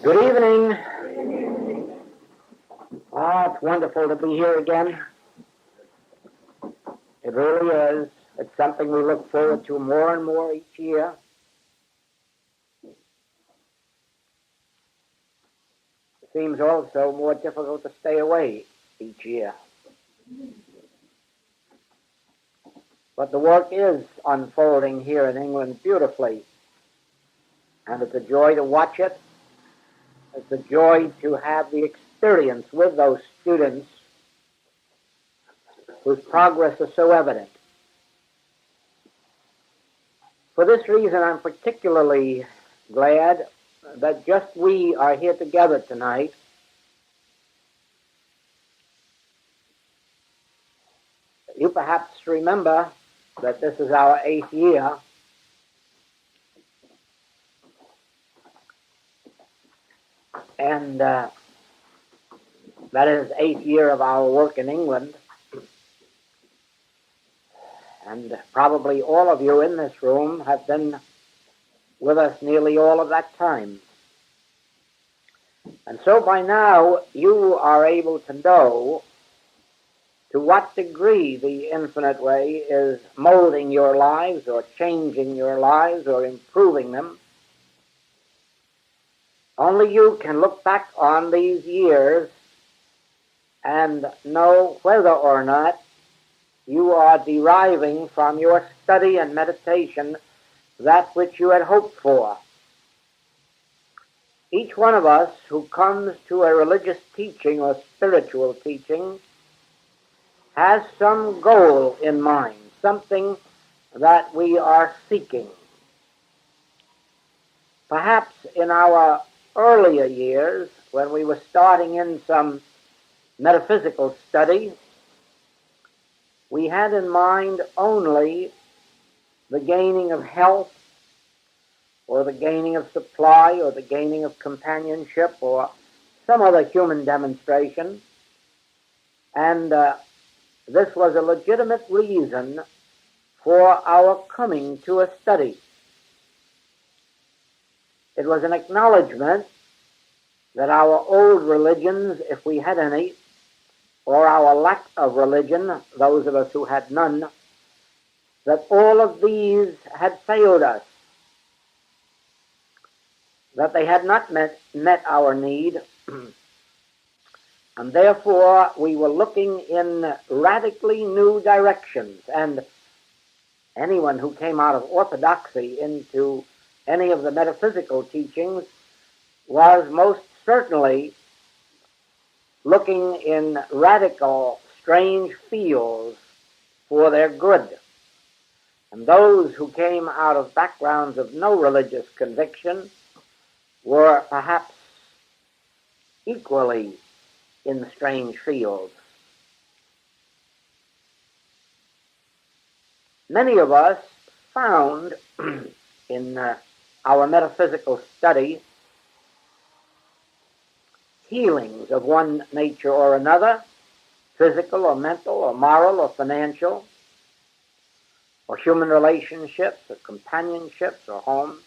Good evening. It's wonderful to be here again. It really is. It's something we look forward to more and more each year. It seems also more difficult to stay away each year. But the work is unfolding here in England beautifully. And it's a joy to watch it. It's a joy to have the experience with those students whose progress is so evident. For this reason, I'm particularly glad that just we are here together tonight. You perhaps remember that this is our 8th year. And that is 8th year of our work in England. And probably all of you in this room have been with us nearly all of that time. And so by now you are able to know to what degree the infinite way is molding your lives or changing your lives or improving them. Only you can look back on these years and know whether or not you are deriving from your study and meditation that which you had hoped for. Each one of us who comes to a religious teaching or spiritual teaching has some goal in mind, something that we are seeking. Perhaps in our earlier years, when we were starting in some metaphysical study, we had in mind only the gaining of health, or the gaining of supply, or the gaining of companionship, or some other human demonstration. And this was a legitimate reason for our coming to a study. It was an acknowledgement that our old religions, if we had any, or our lack of religion, those of us who had none, that all of these had failed us, that they had not met our need, and therefore we were looking in radically new directions. And anyone who came out of orthodoxy into any of the metaphysical teachings was most certainly looking in radical, strange fields for their good. And those who came out of backgrounds of no religious conviction were perhaps equally in strange fields. Many of us found in our metaphysical study healings of one nature or another, physical or mental or moral or financial, or human relationships or companionships or home,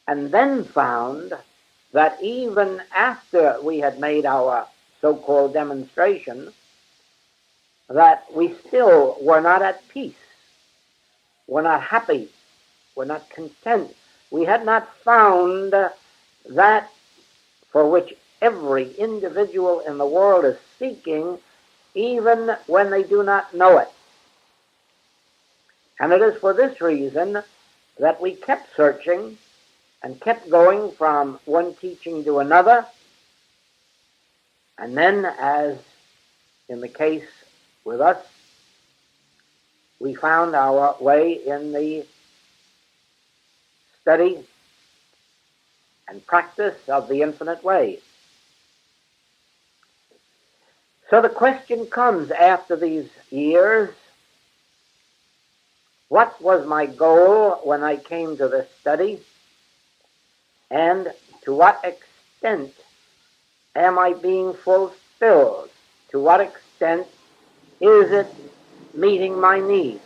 and then found that even after we had made our so-called demonstration, that we still were not at peace, were not happy, were not content. We had not found that for which every individual in the world is seeking, even when they do not know it. And it is for this reason that we kept searching and kept going from one teaching to another. And then, as in the case with us, we found our way in the study and practice of the infinite way. So the question comes after these years, what was my goal when I came to this study? And to what extent am I being fulfilled? To what extent is it meeting my need?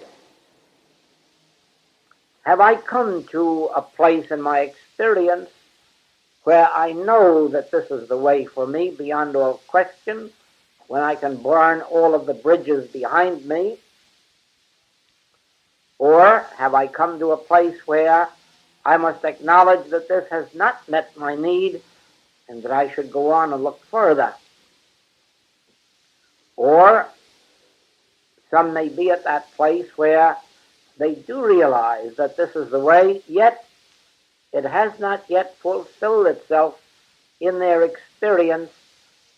Have I come to a place in my experience where I know that this is the way for me beyond all question, when I can burn all of the bridges behind me? Or have I come to a place where I must acknowledge that this has not met my need and that I should go on and look further? Or some may be at that place where they do realize that this is the way, yet it has not yet fulfilled itself in their experience,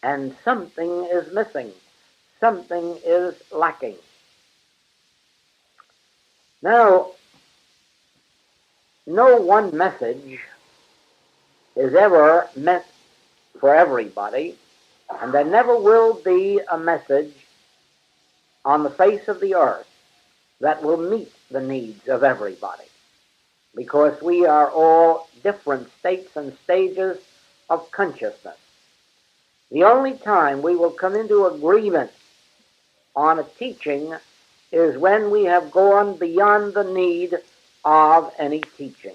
and something is missing, something is lacking. Now, no one message is ever meant for everybody, and there never will be a message on the face of the earth that will meet the needs of everybody, because we are all different states and stages of consciousness. The only time we will come into agreement on a teaching is when we have gone beyond the need of any teaching.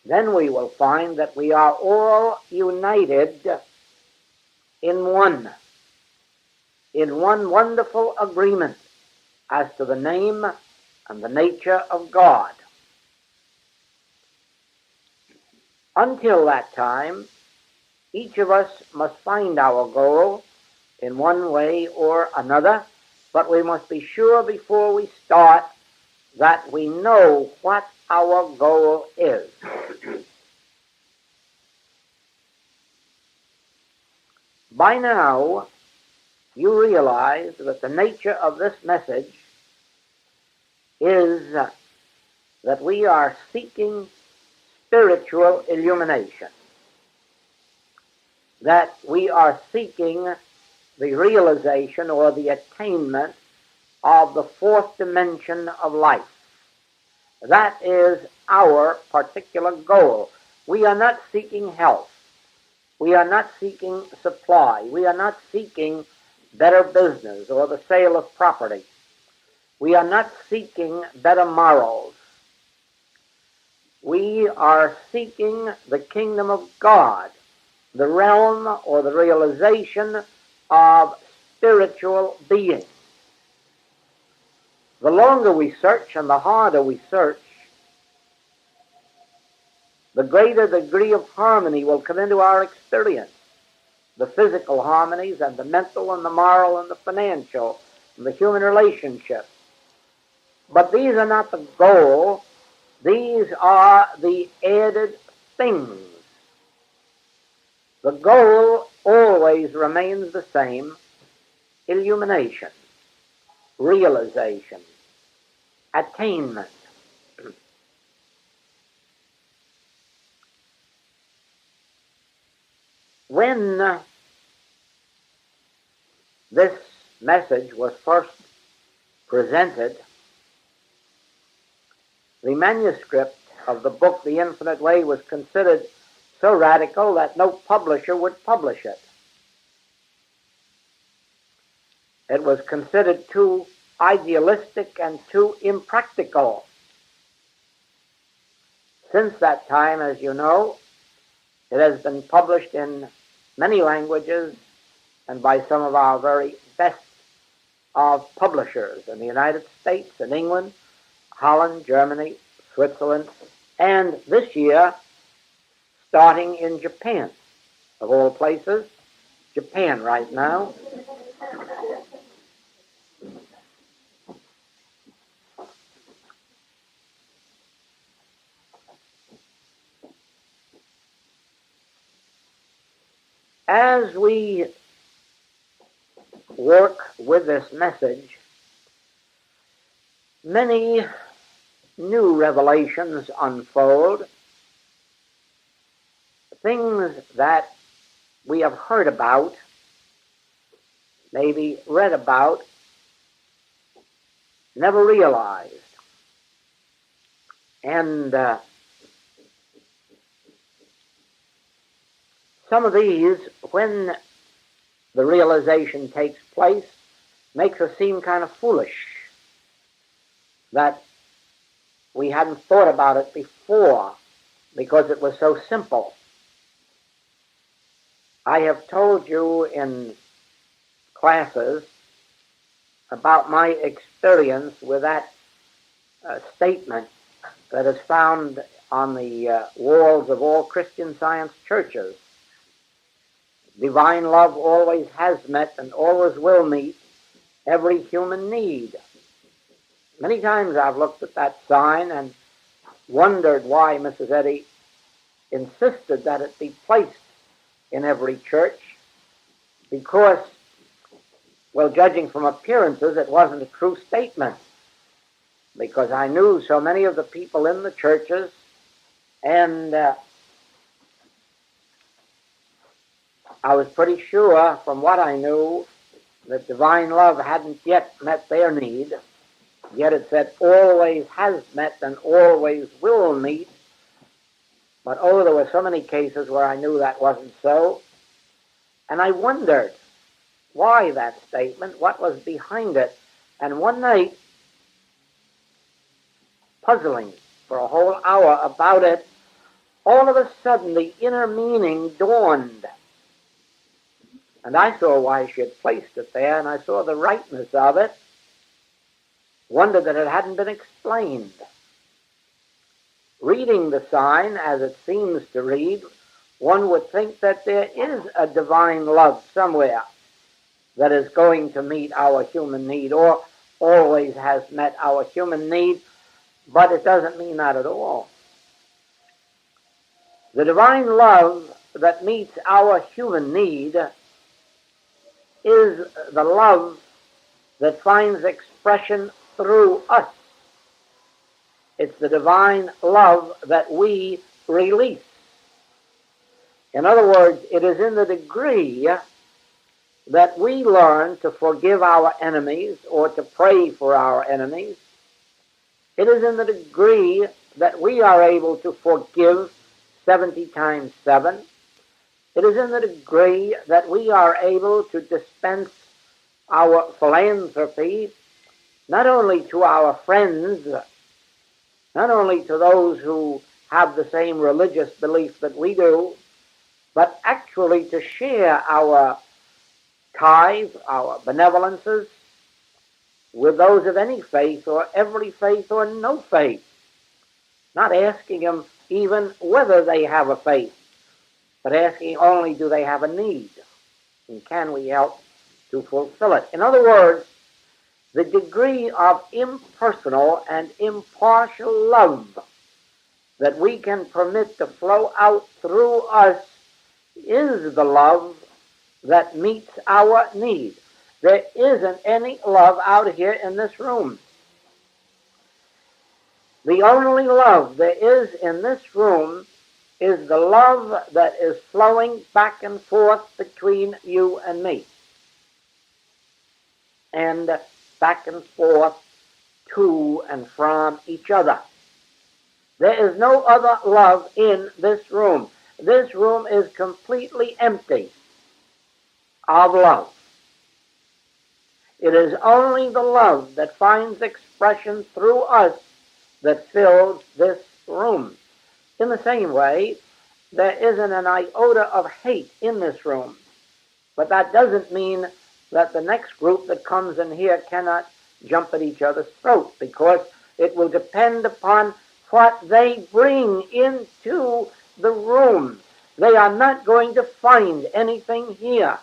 Then we will find that we are all united in one wonderful agreement as to the name and the nature of God. Until that time, each of us must find our goal in one way or another, but we must be sure before we start that we know what our goal is. By now, you realize that the nature of this message is that we are seeking spiritual illumination, that we are seeking the realization or the attainment of the fourth dimension of life. That is our particular goal. We are not seeking health. We are not seeking supply. We are not seeking better business or the sale of property. We are not seeking better morals. We are seeking the kingdom of God, the realm or the realization of spiritual being. The longer we search and the harder we search, the greater degree of harmony will come into our experience. The physical harmonies and the mental and the moral and the financial and the human relationships. But these are not the goal. These are the added things. The goal always remains the same: illumination, realization, attainment. When this message was first presented, the manuscript of the book The Infinite Way was considered so radical that no publisher would publish it. It was considered too idealistic and too impractical. Since that time, as you know, it has been published in many languages and by some of our very best of publishers in the United States and England, Holland, Germany, Switzerland, and this year starting in Japan, of all places, Japan right now. As we work with this message, many new revelations unfold, things that we have heard about, maybe read about, never realized. And some of these, when the realization takes place, makes us seem kind of foolish that we hadn't thought about it before because it was so simple. I have told you in classes about my experience with that statement that is found on the walls of all Christian Science churches. Divine love always has met and always will meet every human need. Many times I've looked at that sign and wondered why Mrs. Eddy insisted that it be placed in every church, because, well, judging from appearances, it wasn't a true statement, because I knew so many of the people in the churches, and I was pretty sure from what I knew that divine love hadn't yet met their need, yet it said always has met and always will meet. But oh, there were so many cases where I knew that wasn't so, and I wondered why that statement, what was behind it. And one night, puzzling for a whole hour about it, all of a sudden the inner meaning dawned. And I saw why she had placed it there, and I saw the rightness of it, wondered that it hadn't been explained. Reading the sign, as it seems to read, one would think that there is a divine love somewhere that is going to meet our human need, or always has met our human need, but it doesn't mean that at all. The divine love that meets our human need is the love that finds expression through us. It's the divine love that we release. In other words, it is in the degree that we learn to forgive our enemies or to pray for our enemies. It is in the degree that we are able to forgive 70 times 7. It is in the degree that we are able to dispense our philanthropy not only to our friends, not only to those who have the same religious belief that we do, but actually to share our tithe, our benevolences, with those of any faith or every faith or no faith, not asking them even whether they have a faith, but asking only do they have a need, and can we help to fulfill it. In other words, the degree of impersonal and impartial love that we can permit to flow out through us is the love that meets our need. There isn't any love out here in this room. The only love there is in this room is the love that is flowing back and forth between you and me, and back and forth to and from each other. There is no other love in this room. This room is completely empty of love. It is only the love that finds expression through us that fills this room. In the same way, there isn't an iota of hate in this room. But that doesn't mean that the next group that comes in here cannot jump at each other's throats, because it will depend upon what they bring into the room. They are not going to find anything here.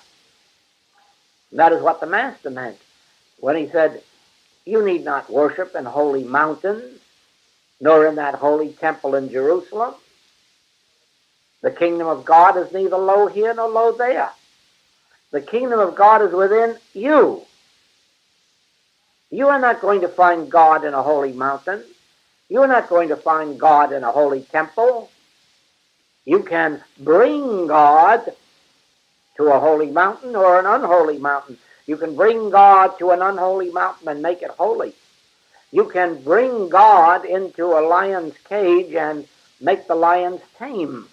And that is what the Master meant when he said, you need not worship in holy mountains, nor in that holy temple in Jerusalem. The kingdom of God is neither low here nor low there. The kingdom of God is within you. You are not going to find God in a holy mountain. You are not going to find God in a holy temple. You can bring God to a holy mountain or an unholy mountain. You can bring God to an unholy mountain and make it holy. You can bring God into a lion's cage and make the lions tame.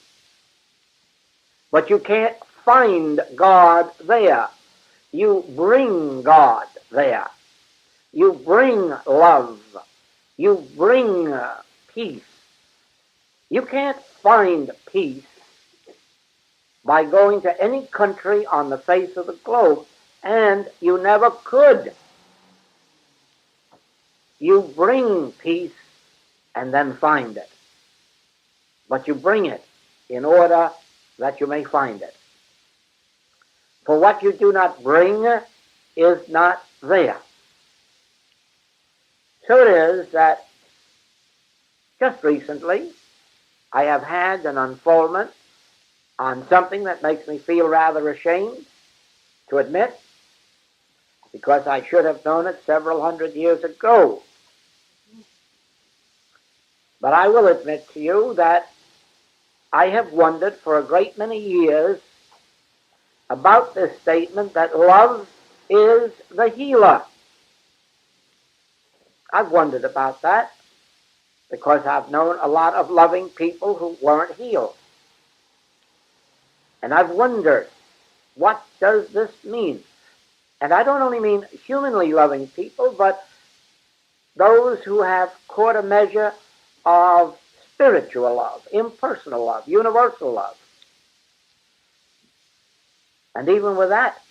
But you can't find God there. You bring God there. You bring love. You bring peace. You can't find peace by going to any country on the face of the globe, and you never could. You bring peace and then find it. But you bring it in order that you may find it. For what you do not bring is not there. So it is that just recently I have had an unfoldment on something that makes me feel rather ashamed to admit, because I should have known it several hundred years ago. But I will admit to you that I have wondered for a great many years about this statement that love is the healer. I've wondered about that because I've known a lot of loving people who weren't healed. And I've wondered, what does this mean? And I don't only mean humanly loving people, but those who have caught a measure of spiritual love, impersonal love, universal love. And even with that,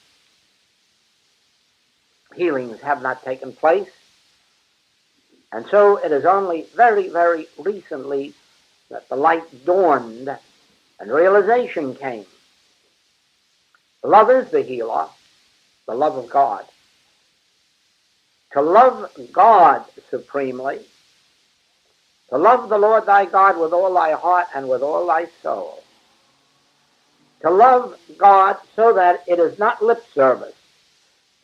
healings have not taken place. And so it is only very, very recently that the light dawned and realization came. Love is the healer, the love of God. To love God supremely, to love the Lord thy God with all thy heart and with all thy soul. To love God so that it is not lip service,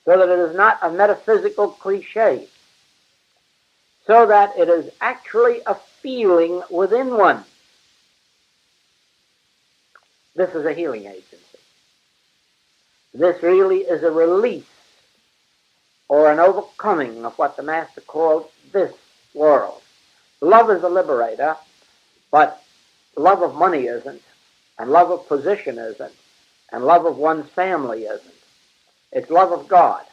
so that it is not a metaphysical cliche, so that it is actually a feeling within one. This is a healing agency. This really is a release or an overcoming of what the Master called this world. Love is a liberator, but love of money isn't, and love of position isn't, and love of one's family isn't. It's love of God.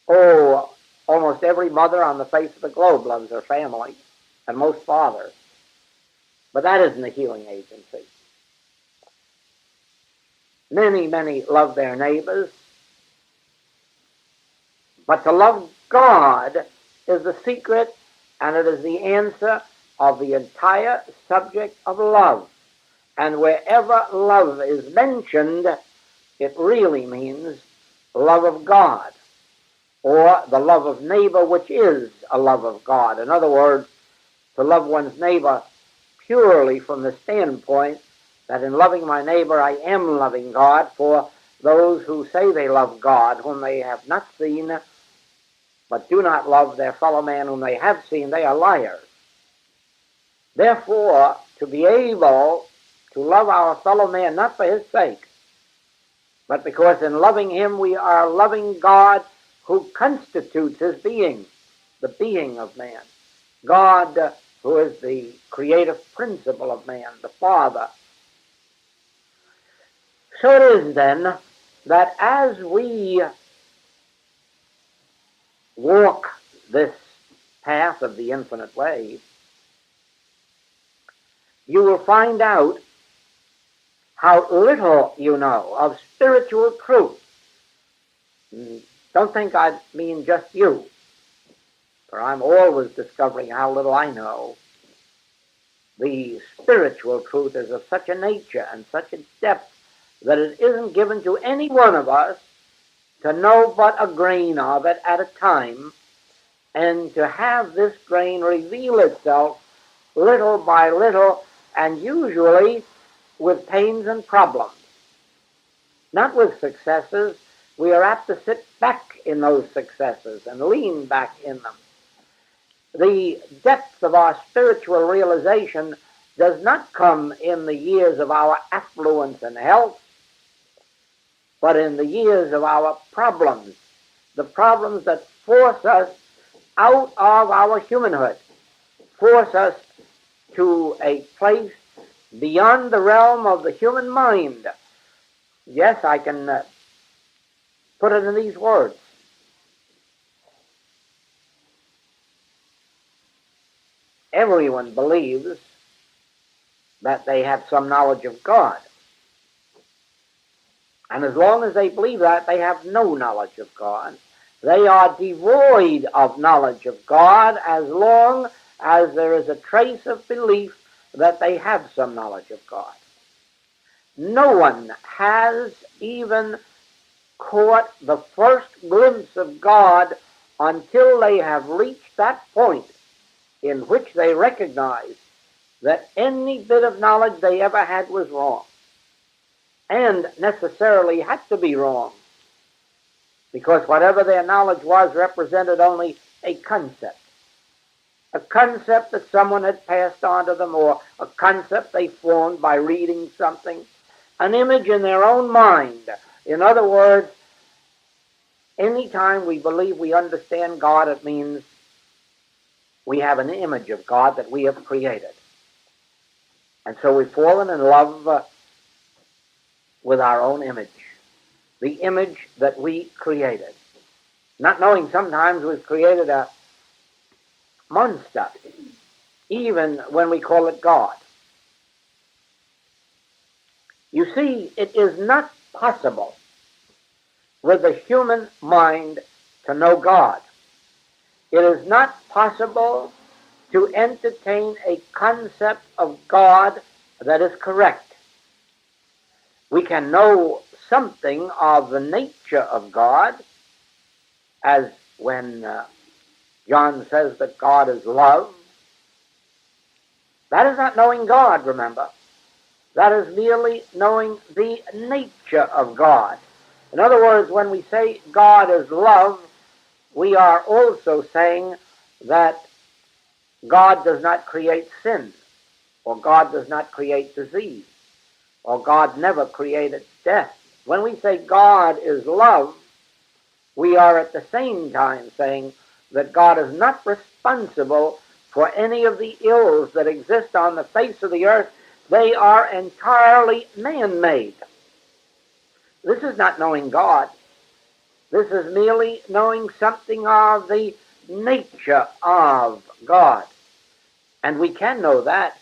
Oh, almost every mother on the face of the globe loves her family, and most fathers. But that isn't a healing agency. Many, many love their neighbors, but to love God is the secret, and it is the answer of the entire subject of love. And wherever love is mentioned, it really means love of God, or the love of neighbor, which is a love of God. In other words, to love one's neighbor purely from the standpoint that in loving my neighbor I am loving God. For those who say they love God, whom they have not seen, but do not love their fellow man whom they have seen, they are liars. Therefore, to be able to love our fellow man, not for his sake, but because in loving him we are loving God who constitutes his being, the being of man. God who is the creative principle of man, the Father. So it is then that as we walk this path of the infinite way, you will find out how little you know of spiritual truth. Don't think I mean just you, for I'm always discovering how little I know. The spiritual truth is of such a nature and such a depth that it isn't given to any one of us to know but a grain of it at a time, and to have this grain reveal itself little by little, and usually with pains and problems. Not with successes. We are apt to sit back in those successes and lean back in them. The depth of our spiritual realization does not come in the years of our affluence and health, but in the years of our problems, the problems that force us out of our humanhood, force us to a place beyond the realm of the human mind. Yes, I can put it in these words. Everyone believes that they have some knowledge of God. And as long as they believe that, they have no knowledge of God. They are devoid of knowledge of God as long as there is a trace of belief that they have some knowledge of God. No one has even caught the first glimpse of God until they have reached that point in which they recognize that any bit of knowledge they ever had was wrong, and necessarily had to be wrong, because whatever their knowledge was represented only a concept that someone had passed on to them, or a concept they formed by reading something, an image in their own mind. In other words, any time we believe we understand God, it means we have an image of God that we have created. And so we've fallen in love with our own image, the image that we created. Not knowing sometimes we've created a monster, even when we call it God. You see, it is not possible with the human mind to know God. It is not possible to entertain a concept of God that is correct. We can know something of the nature of God, as when John says that God is love. That is not knowing God, remember. That is merely knowing the nature of God. In other words, when we say God is love, we are also saying that God does not create sin, or God does not create disease, or God never created death. When we say God is love, we are at the same time saying that God is not responsible for any of the ills that exist on the face of the earth. They are entirely man-made. This is not knowing God. This is merely knowing something of the nature of God. And we can know that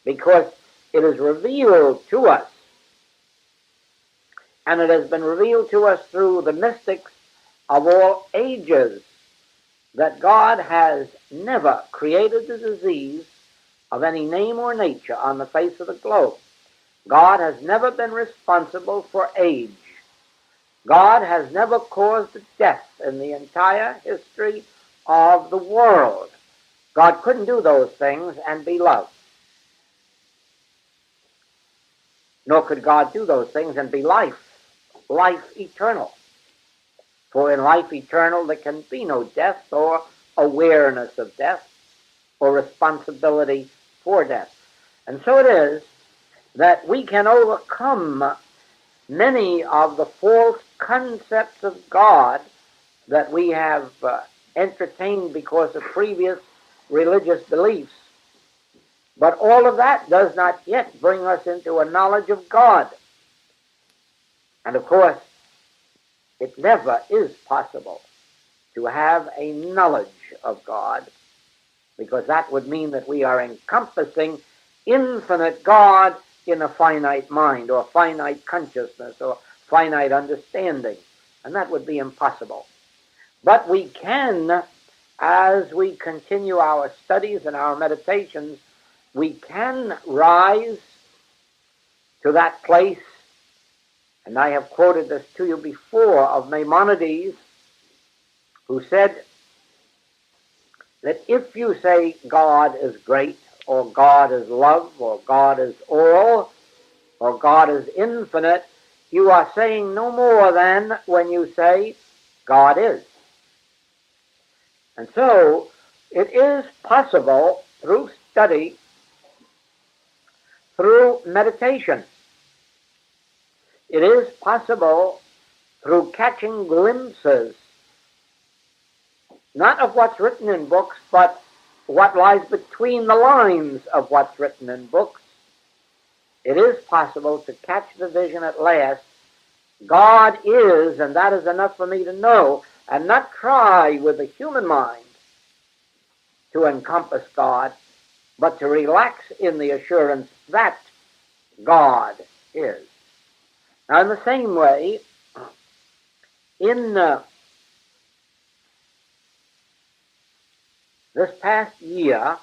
because it is revealed to us. And it has been revealed to us through the mystics of all ages that God has never created a disease of any name or nature on the face of the globe. God has never been responsible for age. God has never caused death in the entire history of the world. God couldn't do those things and be love. Nor could God do those things and be life eternal. For in life eternal there can be no death or awareness of death or responsibility for death. And so it is that we can overcome many of the false concepts of God that we have entertained because of previous religious beliefs. But all of that does not yet bring us into a knowledge of God. And of course, it never is possible to have a knowledge of God, because that would mean that we are encompassing infinite God in a finite mind, or finite consciousness, or finite understanding. And that would be impossible. But we can, as we continue our studies and our meditations, we can rise to that place. And I have quoted this to you before of Maimonides, who said that if you say God is great, or God is love, or God is all, or God is infinite, you are saying no more than when you say God is. And so it is possible through study, through meditation, it is possible through catching glimpses, not of what's written in books, but what lies between the lines of what's written in books. It is possible to catch the vision at last. God is, and that is enough for me to know, and not try with the human mind to encompass God, but to relax in the assurance that God is. Now, in the same way, in this past year,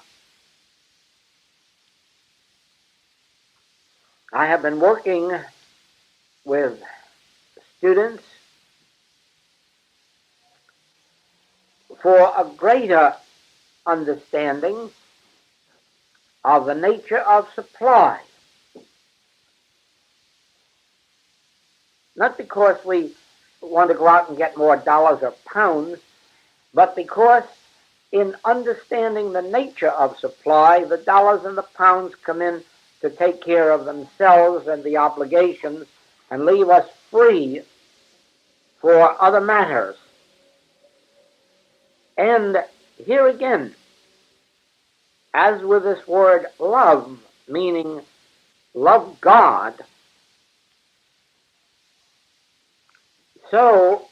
I have been working with students for a greater understanding of the nature of supply. Not because we want to go out and get more dollars or pounds, but because in understanding the nature of supply, the dollars and the pounds come in to take care of themselves and the obligations and leave us free for other matters. And here again, as with this word love, meaning love God, so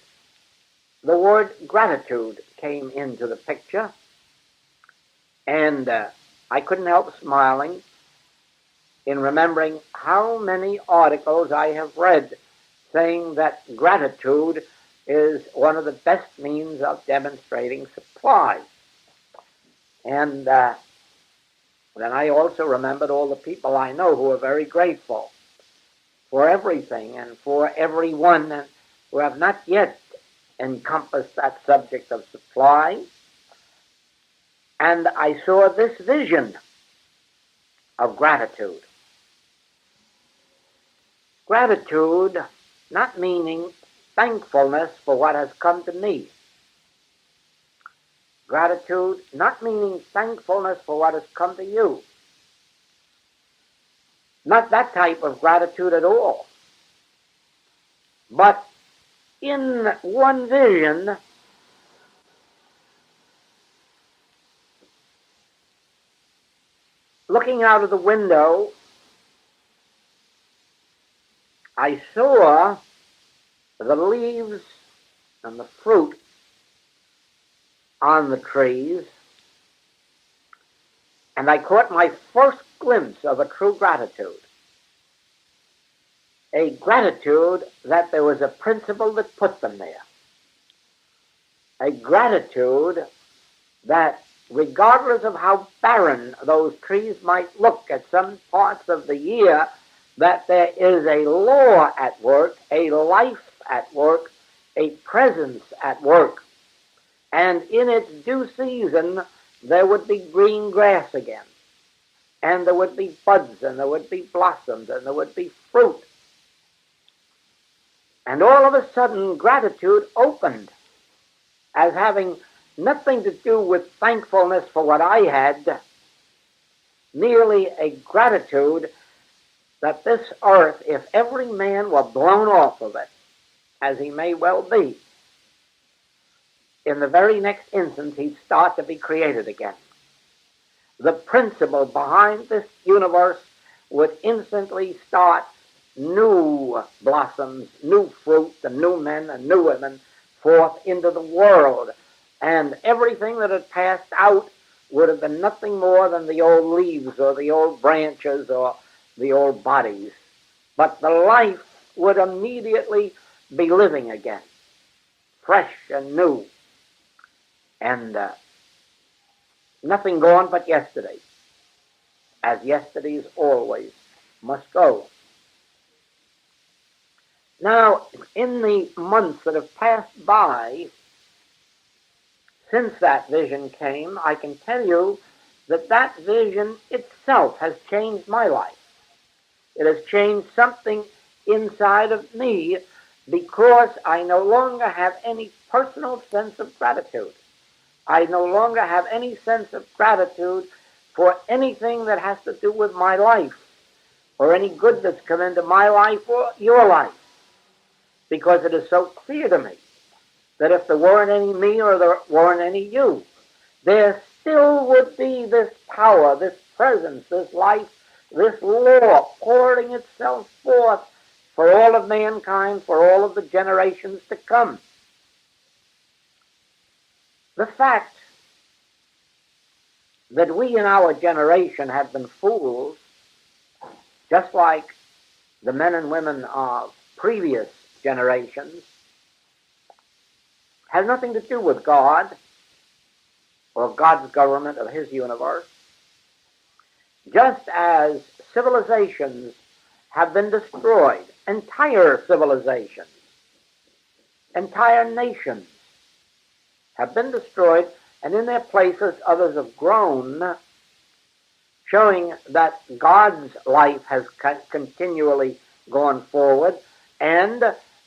the word gratitude came into the picture, and I couldn't help smiling in remembering how many articles I have read saying that gratitude is one of the best means of demonstrating supply. And then I also remembered all the people I know who are very grateful for everything and for everyone, and who have not yet encompassed that subject of supply. And I saw this vision of gratitude. Gratitude not meaning thankfulness for what has come to me. Gratitude not meaning thankfulness for what has come to you. Not that type of gratitude at all. But in one vision, looking out of the window, I saw the leaves and the fruit on the trees, and I caught my first glimpse of a true gratitude. A gratitude that there was a principle that put them there. A gratitude that regardless of how barren those trees might look at some parts of the year, that there is a law at work, a life at work, a presence at work. And in its due season, there would be green grass again. And there would be buds, and there would be blossoms, and there would be fruit. And all of a sudden, gratitude opened as having nothing to do with thankfulness for what I had, merely a gratitude that this earth, if every man were blown off of it, as he may well be, in the very next instant he'd start to be created again. The principle behind this universe would instantly start new blossoms, new fruit, and new men and new women forth into the world. And everything that had passed out would have been nothing more than the old leaves or the old branches or the old bodies. But the life would immediately be living again, fresh and new. And nothing gone but yesterday, as yesterdays always must go. Now, in the months that have passed by since that vision came, I can tell you that that vision itself has changed my life. It has changed something inside of me because I no longer have any personal sense of gratitude. I no longer have any sense of gratitude for anything that has to do with my life or any good that's come into my life or your life, because it is so clear to me that if there weren't any me or there weren't any you, there still would be this power, this presence, this life, this law pouring itself forth for all of mankind, for all of the generations to come. The fact that we in our generation have been fools, just like the men and women of previous generations has nothing to do with God or God's government of his universe. Just as civilizations have been destroyed, entire civilizations, entire nations have been destroyed, and in their places others have grown, showing that God's life has continually gone forward, and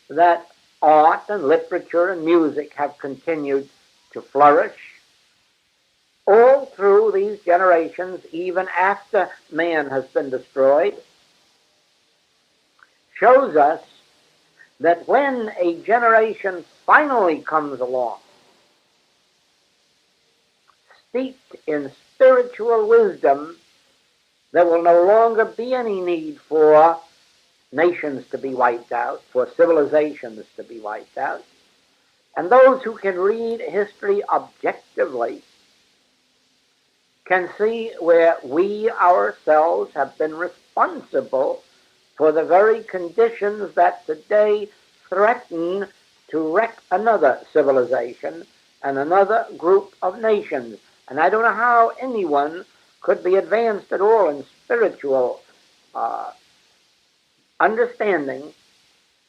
that art and literature and music have continued to flourish all through these generations, even after man has been destroyed, shows us that when a generation finally comes along, steeped in spiritual wisdom, there will no longer be any need for nations to be wiped out, for civilizations to be wiped out. And those who can read history objectively can see where we ourselves have been responsible for the very conditions that today threaten to wreck another civilization and another group of nations. And I don't know how anyone could be advanced at all in spiritual understanding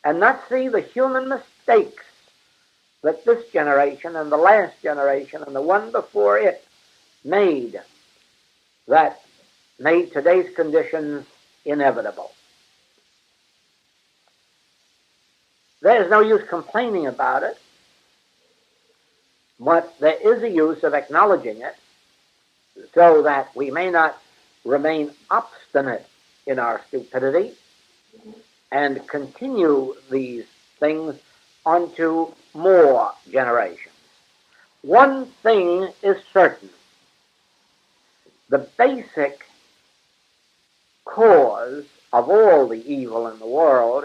and not see the human mistakes that this generation and the last generation and the one before it made, that made today's conditions inevitable. There's no use complaining about it, but there is a use of acknowledging it so that we may not remain obstinate in our stupidity and continue these things onto more generations. One thing is certain. The basic cause of all the evil in the world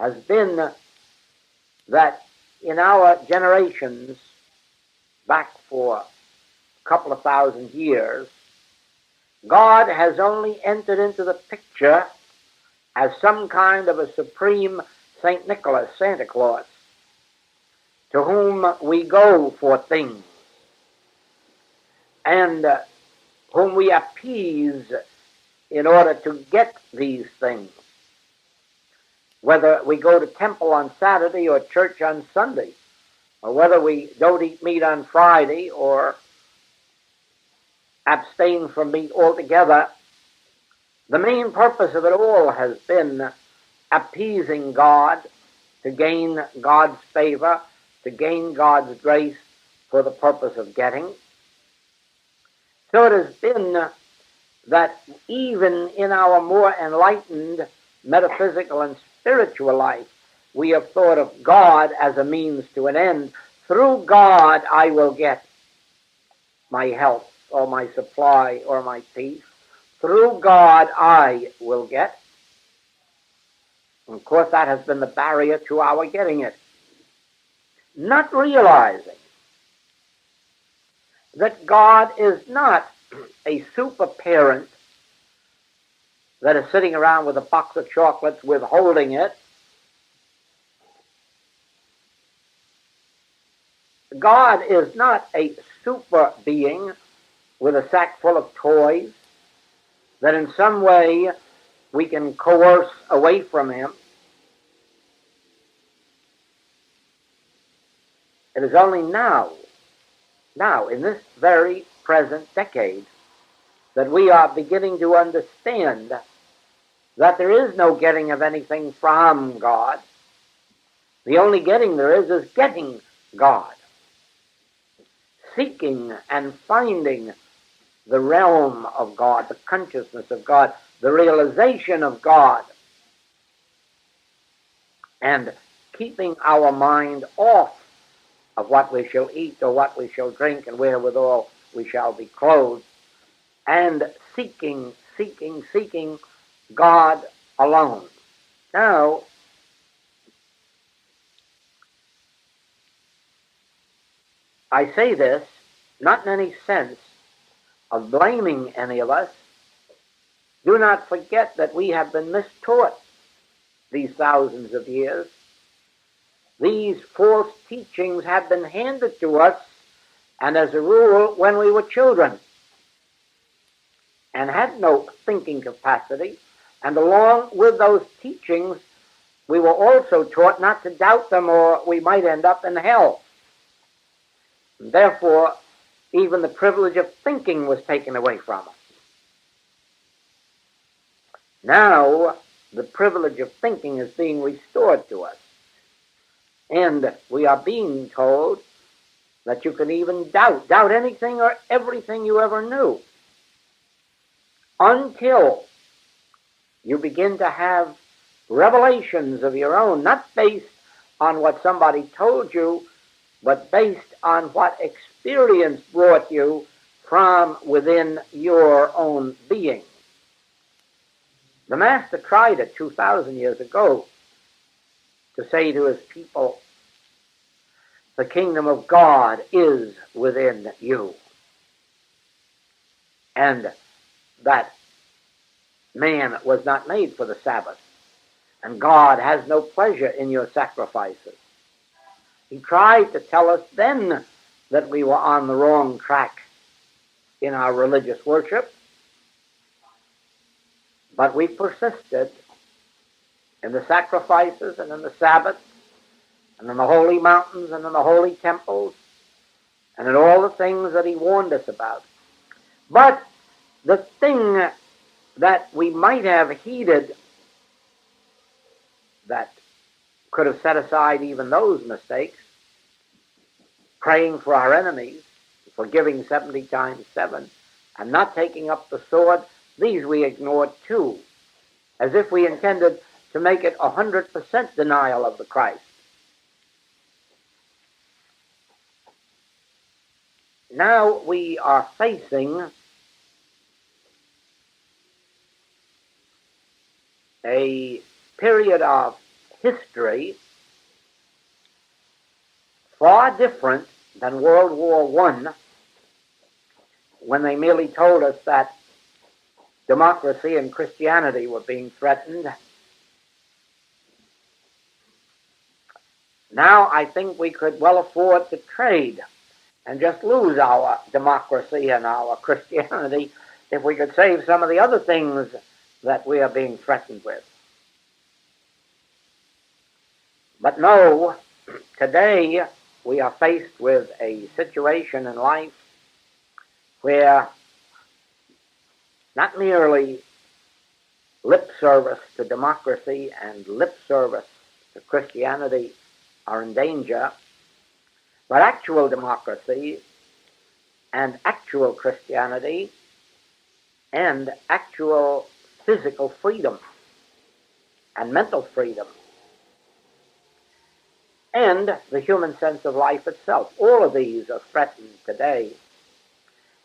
has been that in our generations, back for a couple of thousand years, God has only entered into the picture as some kind of a supreme St. Nicholas, Santa Claus, to whom we go for things and whom we appease in order to get these things. Whether we go to temple on Saturday or church on Sunday, or whether we don't eat meat on Friday or abstain from meat altogether, the main purpose of it all has been appeasing God, to gain God's favor, to gain God's grace for the purpose of getting. So it has been that even in our more enlightened metaphysical and spiritual life, we have thought of God as a means to an end. Through God I will get my health or my supply or my peace. Through God I will get. And of course that has been the barrier to our getting it. Not realizing that God is not a super parent that is sitting around with a box of chocolates withholding it. God is not a super being with a sack full of toys that in some way we can coerce away from him. It is only now, in this very present decade, that we are beginning to understand that there is no getting of anything from God. The only getting there is getting God. Seeking and finding the realm of God, the consciousness of God, the realization of God, and keeping our mind off of what we shall eat or what we shall drink and wherewithal we shall be clothed, and seeking God alone. Now, I say this not in any sense of blaming any of us. Do not forget that we have been mistaught. these thousands of years, these false teachings have been handed to us, and as a rule, when we were children and had no thinking capacity. And along with those teachings, we were also taught not to doubt them, or we might end up in hell. And therefore, even the privilege of thinking was taken away from us. Now, the privilege of thinking is being restored to us. And we are being told that you can even doubt anything or everything you ever knew, until you begin to have revelations of your own, not based on what somebody told you, but based on what experience brought you from within your own being. The Master tried it 2,000 years ago to say to his people, the kingdom of God is within you. And that man was not made for the Sabbath. And God has no pleasure in your sacrifices. He tried to tell us then that we were on the wrong track in our religious worship, but we persisted in the sacrifices and in the Sabbath and in the holy mountains and in the holy temples and in all the things that he warned us about. But the thing that we might have heeded that could have set aside even those mistakes, praying for our enemies, forgiving 70 times 7, and not taking up the sword, these we ignored too, as if we intended to make it 100% denial of the Christ. Now we are facing a period of history far different than World War I, when they merely told us that democracy and Christianity were being threatened. Now I think we could well afford to trade and just lose our democracy and our Christianity if we could save some of the other things that we are being threatened with. But no, today we are faced with a situation in life where not merely lip service to democracy and lip service to Christianity are in danger, but actual democracy and actual Christianity and actual physical freedom and mental freedom and the human sense of life itself. All of these are threatened today,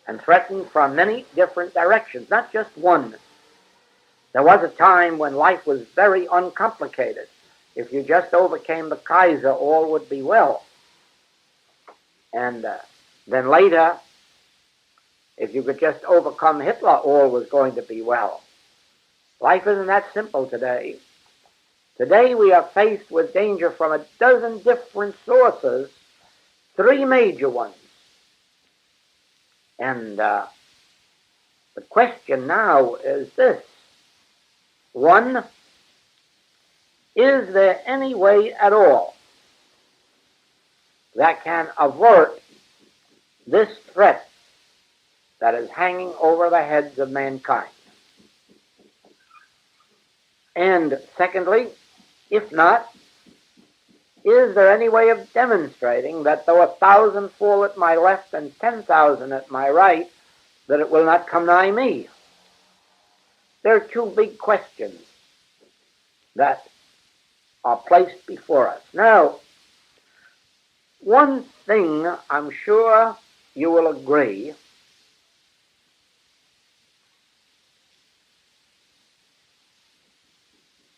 and threatened from many different directions, not just one. There was a time when life was very uncomplicated. If you just overcame the Kaiser, all would be well. And then later, if you could just overcome Hitler, all was going to be well. Life isn't that simple today. Today we are faced with danger from a dozen different sources, 3 major ones. And the question now is this. 1, is there any way at all that can avert this threat that is hanging over the heads of mankind? And secondly, if not, is there any way of demonstrating that though 1,000 fall at my left and 10,000 at my right, that it will not come nigh me? There are 2 big questions that are placed before us. Now, one thing I'm sure you will agree,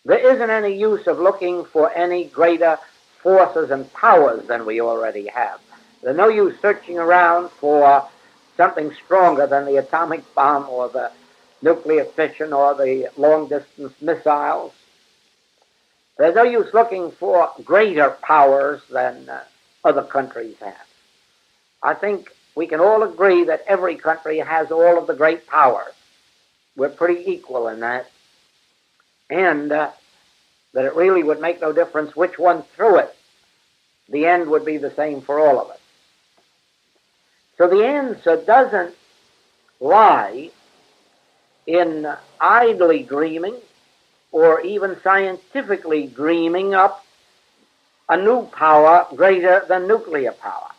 there isn't any use of looking for any greater forces and powers than we already have. There's no use searching around for something stronger than the atomic bomb or the nuclear fission or the long-distance missiles. There's no use looking for greater powers than other countries have. I think we can all agree that every country has all of the great powers. We're pretty equal in that. And that it really would make no difference which one threw it. The end would be the same for all of us. So the answer doesn't lie in idly dreaming or even scientifically dreaming up a new power greater than nuclear power.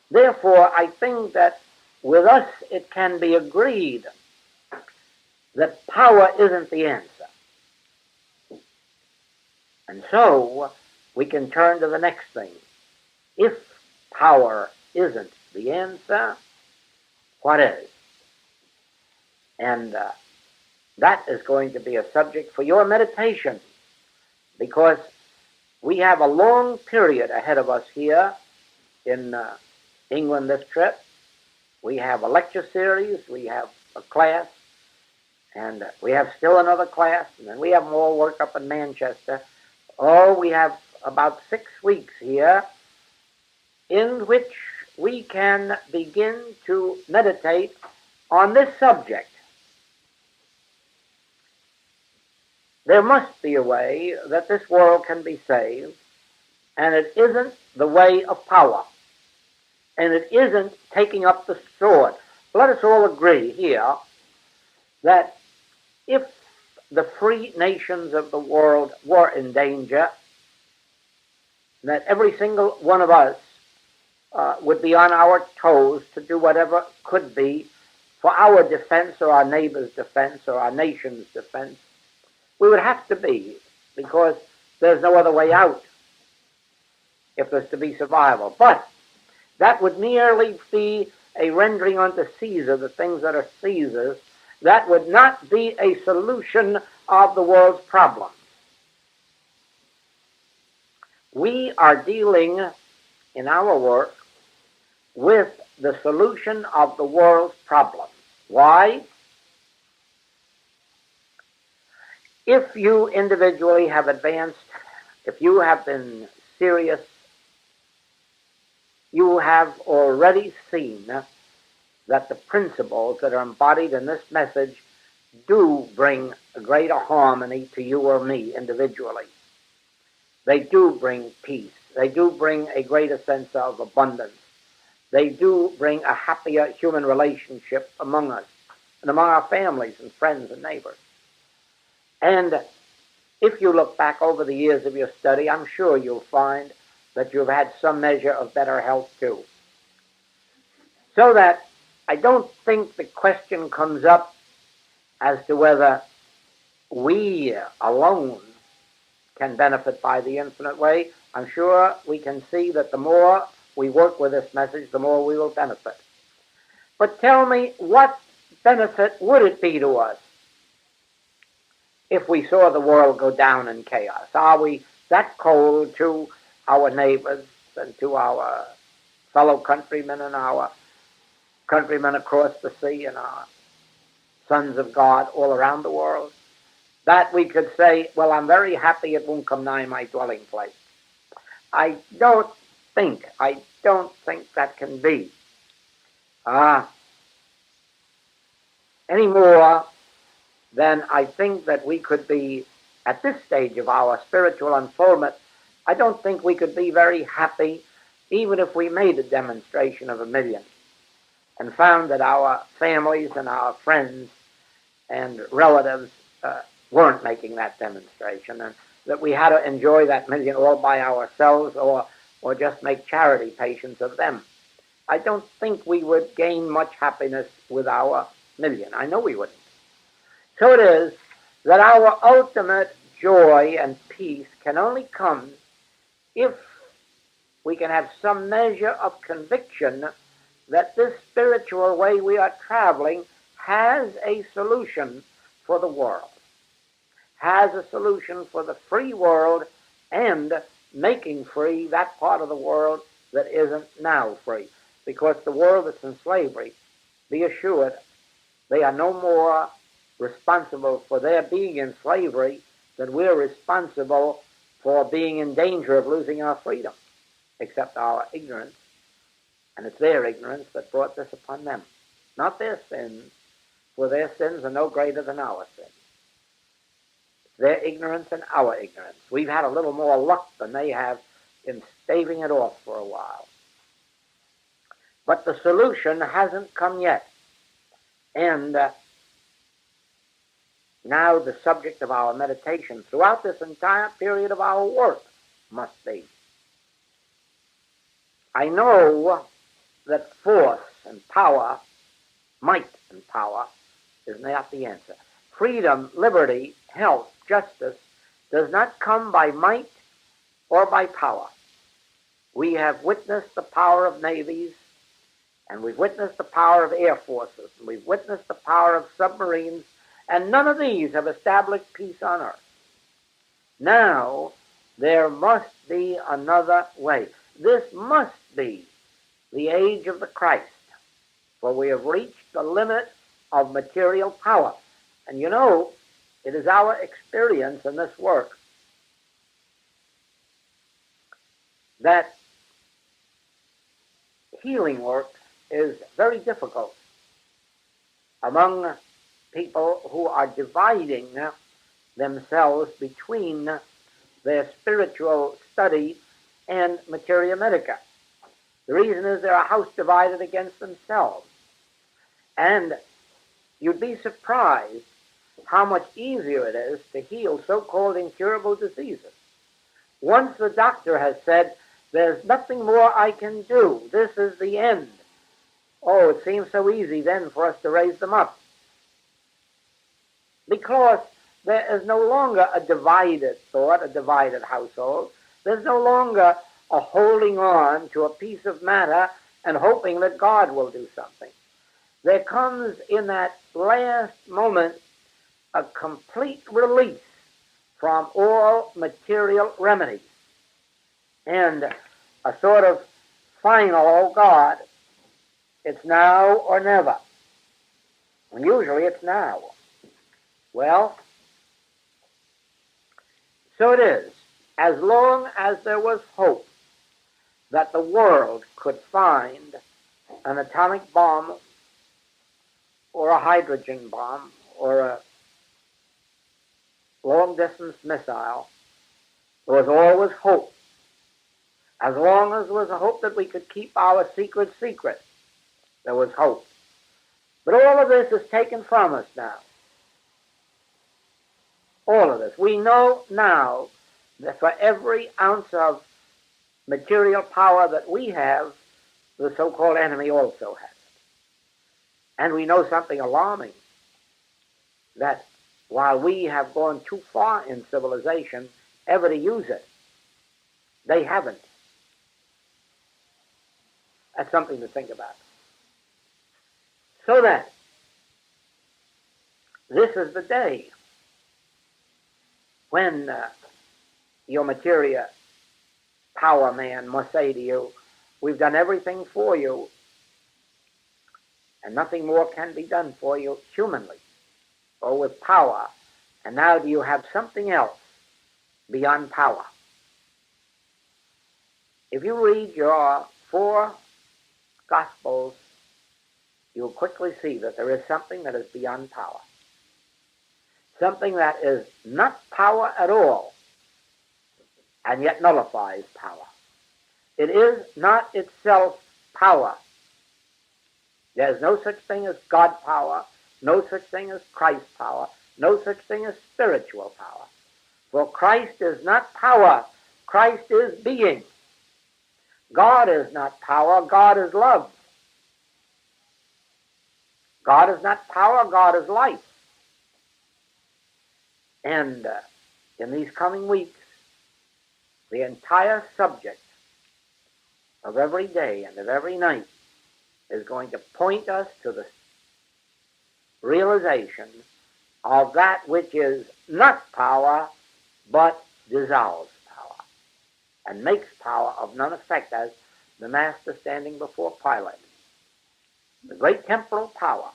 Therefore, I think that with us it can be agreed that power isn't the answer. And so we can turn to the next thing. If power isn't the answer, what is? And that is going to be a subject for your meditation, because we have a long period ahead of us here in England this trip. We have a lecture series, we have a class, and we have still another class, and then we have more work up in Manchester. Oh, we have about 6 weeks here in which we can begin to meditate on this subject. There must be a way that this world can be saved, and it isn't the way of power, and it isn't taking up the sword. Let us all agree here that if the free nations of the world were in danger, that every single one of us would be on our toes to do whatever could be for our defense or our neighbor's defense or our nation's defense. We would have to be, because there's no other way out if there's to be survival. But that would merely be a rendering unto Caesar the things that are Caesar's. That would not be a solution of the world's problems. We are dealing in our work with the solution of the world's problems. Why? If you individually have advanced, if you have been serious, you have already seen that the principles that are embodied in this message do bring a greater harmony to you or me individually. They do bring peace. They do bring a greater sense of abundance. They do bring a happier human relationship among us and among our families and friends and neighbors. And if you look back over the years of your study, I'm sure you'll find that you've had some measure of better health too. So that I don't think the question comes up as to whether we alone can benefit by the infinite way. I'm sure we can see that the more we work with this message, the more we will benefit. But tell me, what benefit would it be to us if we saw the world go down in chaos? Are we that cold to our neighbors and to our fellow countrymen and our countrymen across the sea and our sons of God all around the world, that we could say, well, I'm very happy it won't come nigh my dwelling place? I don't think that can be. Any more than I think that we could be, at this stage of our spiritual unfoldment, I don't think we could be very happy even if we made a demonstration of 1 million and found that our families and our friends and relatives weren't making that demonstration, and that we had to enjoy that 1 million all by ourselves or just make charity patients of them. I don't think we would gain much happiness with our 1 million. I know we wouldn't. So it is that our ultimate joy and peace can only come if we can have some measure of conviction that this spiritual way we are traveling has a solution for the world, has a solution for the free world, and making free that part of the world that isn't now free. Because the world that's in slavery, be assured, they are no more responsible for their being in slavery that we're responsible for being in danger of losing our freedom, except our ignorance. And it's their ignorance that brought this upon them, not their sins, for their sins are no greater than our sins. It's their ignorance and our ignorance. We've had a little more luck than they have in staving it off for a while. But the solution hasn't come yet. And now the subject of our meditation throughout this entire period of our work must be. I know that force and power, might and power, is not the answer. Freedom, liberty, health, justice does not come by might or by power. We have witnessed the power of navies, and we've witnessed the power of air forces, and we've witnessed the power of submarines, and none of these have established peace on earth. Now, there must be another way. This must be the age of the Christ, for we have reached the limit of material power. And you know, it is our experience in this work that healing work is very difficult among people who are dividing themselves between their spiritual study and materia medica. The reason is they're a house divided against themselves. And you'd be surprised how much easier it is to heal so-called incurable diseases. Once the doctor has said, there's nothing more I can do, this is the end. Oh, it seems so easy then for us to raise them up. Because there is no longer a divided thought, a divided household. There's no longer a holding on to a piece of matter and hoping that God will do something. There comes in that last moment a complete release from all material remedies and a sort of final, oh God, it's now or never. And usually it's now. Well, so it is. As long as there was hope that the world could find an atomic bomb or a hydrogen bomb or a long-distance missile, there was always hope. As long as there was a hope that we could keep our secret secret, there was hope. But all of this is taken from us now. All of this. We know now that for every ounce of material power that we have, the so-called enemy also has it. And we know something alarming, that while we have gone too far in civilization ever to use it, they haven't. That's something to think about. So that this is the day when your materia power man must say to you, we've done everything for you, and nothing more can be done for you humanly or with power. And now do you have something else beyond power? If you read your 4 Gospels, you'll quickly see that there is something that is beyond power. Something that is not power at all, and yet nullifies power. It is not itself power. There's no such thing as God power, no such thing as Christ power, no such thing as spiritual power. For Christ is not power, Christ is being. God is not power, God is love. God is not power, God is life. And in these coming weeks, the entire subject of every day and of every night is going to point us to the realization of that which is not power, but dissolves power, and makes power of none effect, as the Master standing before Pilate. The great temporal power,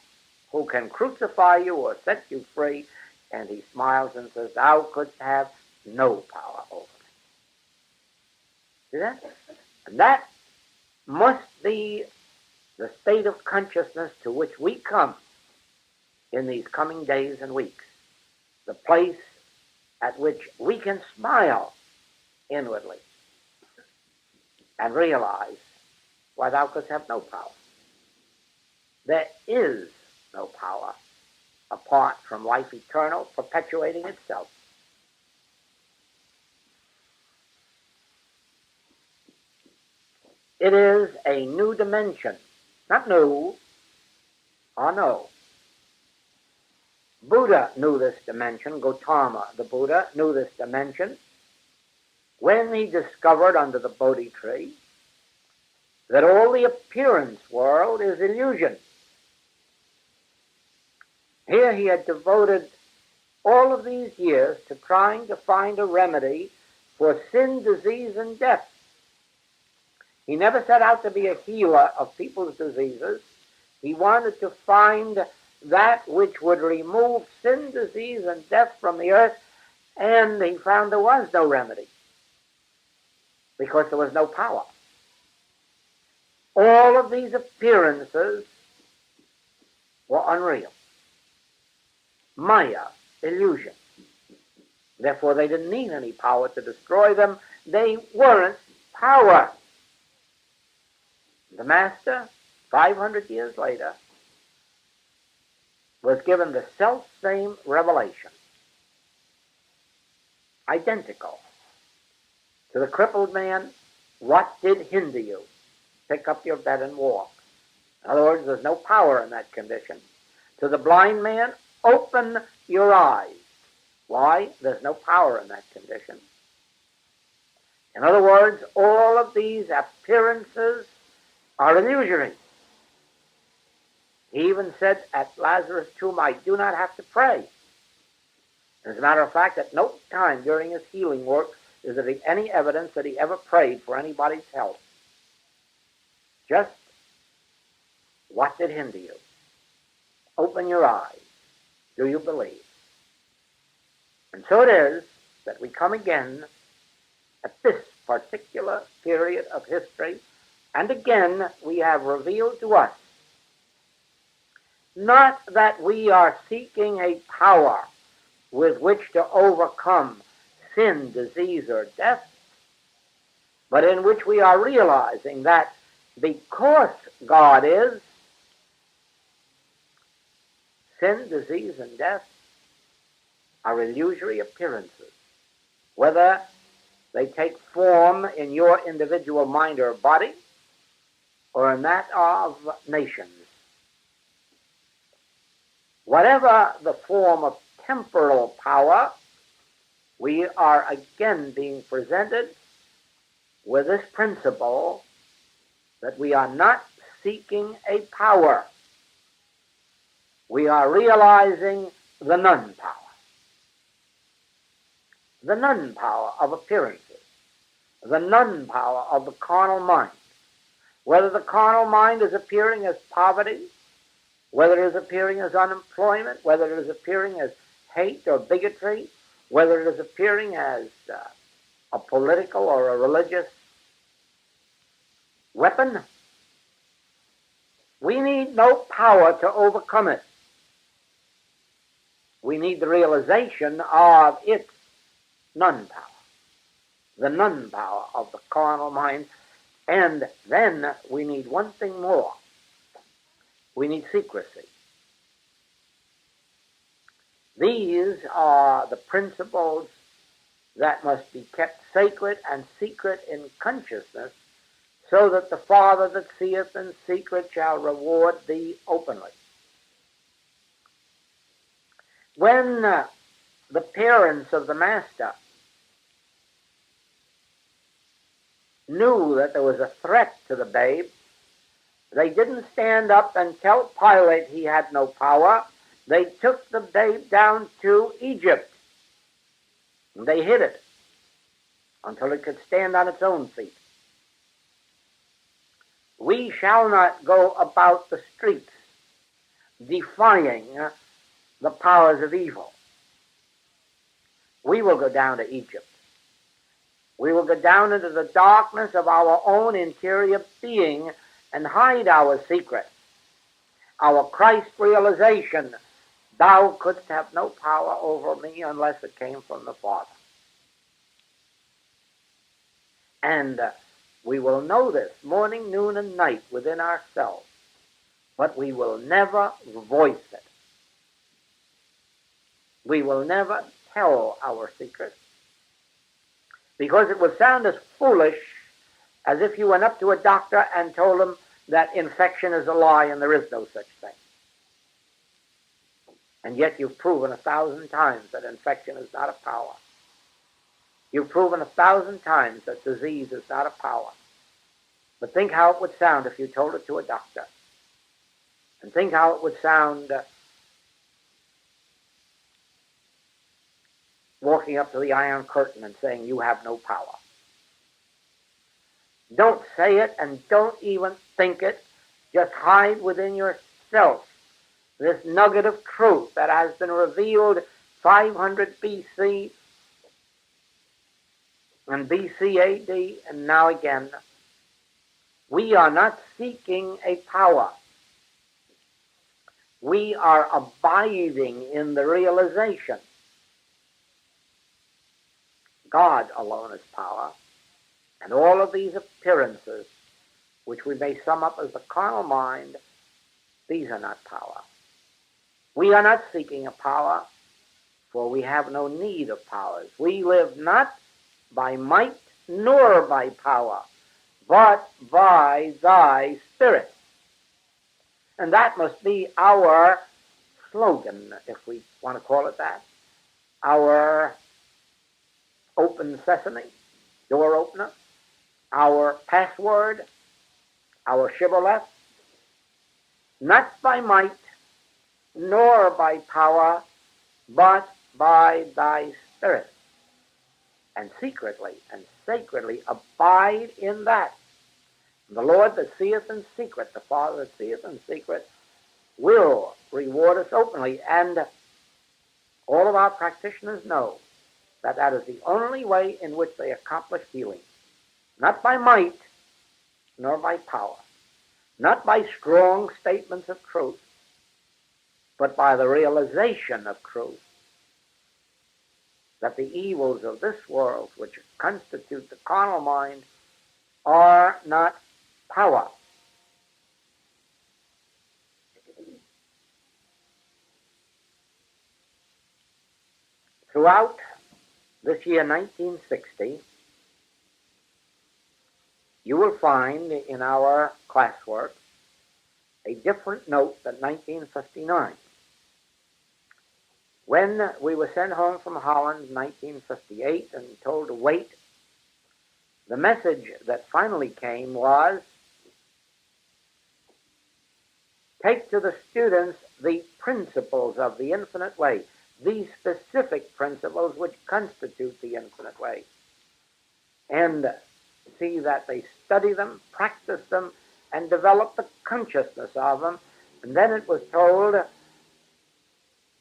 who can crucify you or set you free, And he smiles and says, thou couldst have no power over me. See that? And that must be the state of consciousness to which we come in these coming days and weeks. The place at which we can smile inwardly and realize why thou couldst have no power. There is no power apart from life eternal perpetuating itself. It is a new dimension. Not new, or no. Buddha knew this dimension. Gautama, the Buddha, knew this dimension when he discovered under the Bodhi tree that all the appearance world is illusion. Here he had devoted all of these years to trying to find a remedy for sin, disease, and death. He never set out to be a healer of people's diseases. He wanted to find that which would remove sin, disease, and death from the earth, and he found there was no remedy because there was no power. All of these appearances were unreal. Maya, illusion. Therefore, they didn't need any power to destroy them. They weren't power. The Master, 500 years later, was given the self-same revelation, identical. To the crippled man, what did hinder you? Pick up your bed and walk. In other words, there's no power in that condition. To the blind man, open your eyes. Why? There's no power in that condition. In other words, all of these appearances are illusory. He even said at Lazarus' tomb, I do not have to pray. As a matter of fact, at no time during his healing work is there any evidence that he ever prayed for anybody's health. Just, what did hinder you? Open your eyes. Do you believe? And so it is that we come again at this particular period of history, and again we have revealed to us not that we are seeking a power with which to overcome sin, disease, or death, but in which we are realizing that because God is, sin, disease, and death are illusory appearances, whether they take form in your individual mind or body or in that of nations. Whatever the form of temporal power, we are again being presented with this principle that we are not seeking a power. We are realizing the non-power. The non-power of appearances. The non-power of the carnal mind. Whether the carnal mind is appearing as poverty, whether it is appearing as unemployment, whether it is appearing as hate or bigotry, whether it is appearing as a political or a religious weapon, we need no power to overcome it. We need the realization of its non-power, the non-power of the carnal mind, and then we need one thing more. We need secrecy. These are the principles that must be kept sacred and secret in consciousness, so that the Father that seeth in secret shall reward thee openly. When the parents of the Master knew that there was a threat to the babe, they didn't stand up and tell Pilate he had no power. They took the babe down to Egypt. And they hid it until it could stand on its own feet. We shall not go about the streets defying the powers of evil. we will go down to Egypt. We will go down into the darkness of our own interior being and hide our secret, our Christ realization. Thou couldst have no power over me unless it came from the Father. And we will know this morning, noon, and night within ourselves, but we will never voice it. We will never tell our secret, because it would sound as foolish as if you went up to a doctor and told him that infection is a lie and there is no such thing. And yet you've proven 1,000 times that infection is not a power. You've proven 1,000 times that disease is not a power. But think how it would sound if you told it to a doctor. And think how it would sound walking up to the Iron Curtain and saying, you have no power. Don't say it and don't even think it. Just hide within yourself this nugget of truth that has been revealed 500 BC and BC AD and now again. We are not seeking a power. We are abiding in the realization. God alone is power, and all of these appearances, which we may sum up as the carnal mind, these are not power. We are not seeking a power, for we have no need of powers. We live not by might nor by power, but by thy Spirit. And that must be our slogan, if we want to call it that, our open sesame, door opener, our password, our shibboleth. Not by might nor by power, but by thy Spirit. And secretly and sacredly abide in that. The Lord that seeth in secret, the Father that seeth in secret, will reward us openly. And all of our practitioners know that that is the only way in which they accomplish healing. Not by might, nor by power. Not by strong statements of truth, but by the realization of truth. That the evils of this world, which constitute the carnal mind, are not power. Throughout this year 1960, you will find in our classwork a different note than 1959. When we were sent home from Holland in 1958 and told to wait, the message that finally came was, take to the students the principles of the infinite way, these specific principles which constitute the infinite way, and see that they study them, practice them, and develop the consciousness of them. And then it was told,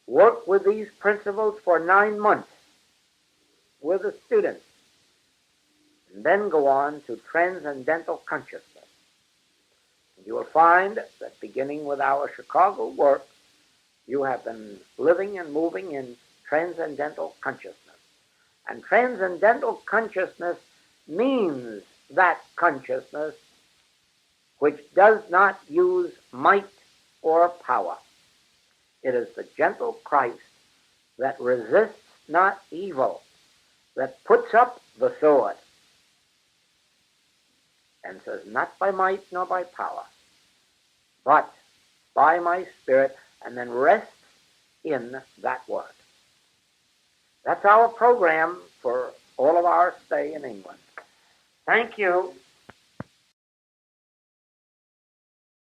work with these principles for 9 months with the students, and then go on to transcendental consciousness. And you will find that beginning with our Chicago work, you have been living and moving in transcendental consciousness. And transcendental consciousness means that consciousness which does not use might or power. It is the gentle Christ that resists not evil, that puts up the sword and says, not by might nor by power, but by my Spirit, and then rests in that word. That's our program for all of our stay in England. Thank you.